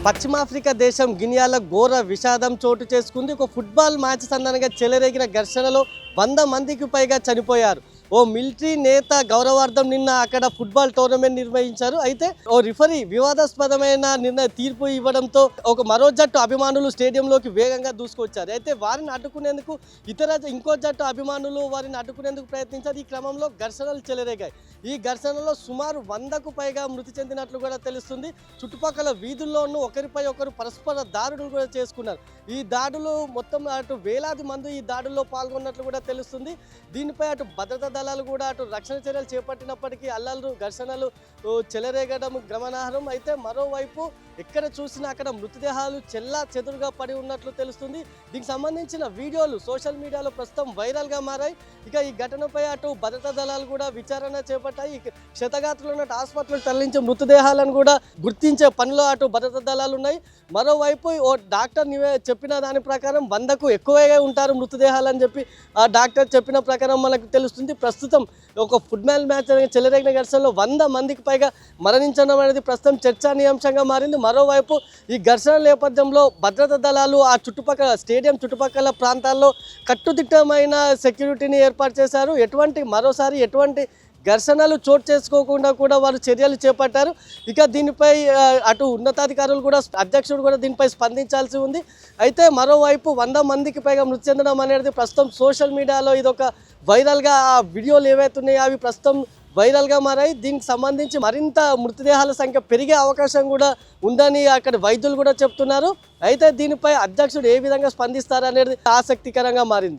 పశ్చిమాఫ్రికా దేశం గినియాలో ఘోర విషాదం చోటు చేసుకుంది. ఒక ఫుట్బాల్ మ్యాచ్ సందర్భంగా చెలరేగిన ఘర్షణలో 100 మందికి పైగా చనిపోయారు. ఓ మిలిటరీ నేత గౌరవార్థం నిన్న అక్కడ ఫుట్బాల్ టోర్నమెంట్ నిర్వహించారు. అయితే ఓ రిఫరీ వివాదాస్పదమైన తీర్పు ఇవ్వడంతో మరో జట్టు అభిమానులు స్టేడియంలోకి వేగంగా దూసుకొచ్చారు. అయితే వారిని అడ్డుకునేందుకు ఇంకో జట్టు అభిమానులు వారిని అడ్డుకునేందుకు ప్రయత్నించారు. ఈ క్రమంలో ఘర్షణలు చెలరేగాయి. ఈ ఘర్షణలో సుమారు 100కు పైగా మృతి చెందినట్లు కూడా తెలుస్తుంది. చుట్టుపక్కల వీధుల్లోనూ ఒకరిపై ఒకరు పరస్పర దాడులు కూడా చేసుకున్నారు. ఈ దాడులు మొత్తం అటు వేలాది మంది ఈ దాడుల్లో పాల్గొన్నట్లు కూడా తెలుస్తుంది. దీనిపై అటు భద్రతా దళాలు కూడా అటు రక్షణ చర్యలు చేపట్టినప్పటికీ అల్లర్లు ఘర్షణలు చెలరేగడం గమనార్హం. అయితే మరోవైపు ఎక్కడ చూసినా అక్కడ మృతదేహాలు చెల్లా చెదురుగా పడి ఉన్నట్లు తెలుస్తుంది. దీనికి సంబంధించిన వీడియోలు సోషల్ మీడియాలో ప్రస్తుతం వైరల్గా మారాయి. ఇక ఈ ఘటనపై అటు భద్రతా దళాలు కూడా విచారణ చేపట్టాయి. క్షతగాత్రులు ఉన్నట్టు ఆసుపత్రులకు తరలించే మృతదేహాలను కూడా గుర్తించే పనిలో అటు భద్రతా దళాలు ఉన్నాయి. మరోవైపు ఓ డాక్టర్ చెప్పిన దాని ప్రకారం 100కు ఎక్కువగా ఉంటారు మృతదేహాలు అని చెప్పి ఆ డాక్టర్ చెప్పిన ప్రకారం మనకు తెలుస్తుంది. ప్రస్తుతం ఒక ఫుట్బాల్ మ్యాచ్ చెలరేగిన ఘర్షణలో 100 మందికి పైగా మరణించడం అనేది ప్రస్తుతం చర్చానీయాంశంగా మారింది. మరోవైపు ఈ ఘర్షణ నేపథ్యంలో భద్రతా దళాలు ఆ చుట్టుపక్కల స్టేడియం చుట్టుపక్కల ప్రాంతాల్లో కట్టుదిట్టమైన సెక్యూరిటీని ఏర్పాటు చేశారు. మరోసారి ఎటువంటి ఘర్షణలు చోటు చేసుకోకుండా కూడా వారు చర్యలు చేపట్టారు. ఇక దీనిపై అటు ఉన్నతాధికారులు కూడా అధ్యక్షుడు కూడా దీనిపై స్పందించాల్సి ఉంది. అయితే మరోవైపు 100 మందికి పైగా మృతి చెందడం అనేది ప్రస్తుతం సోషల్ మీడియాలో ఇదొక వైరల్గా ఆ వీడియోలు ఏవైతే ఉన్నాయో అవి ప్రస్తుతం వైరల్గా మారాయి. దీనికి సంబంధించి మరింత మృతదేహాల సంఖ్య పెరిగే అవకాశం కూడా ఉందని అక్కడ వైద్యులు కూడా చెప్తున్నారు. అయితే దీనిపై అధ్యక్షుడు ఏ విధంగా స్పందిస్తారనేది ఆసక్తికరంగా మారింది.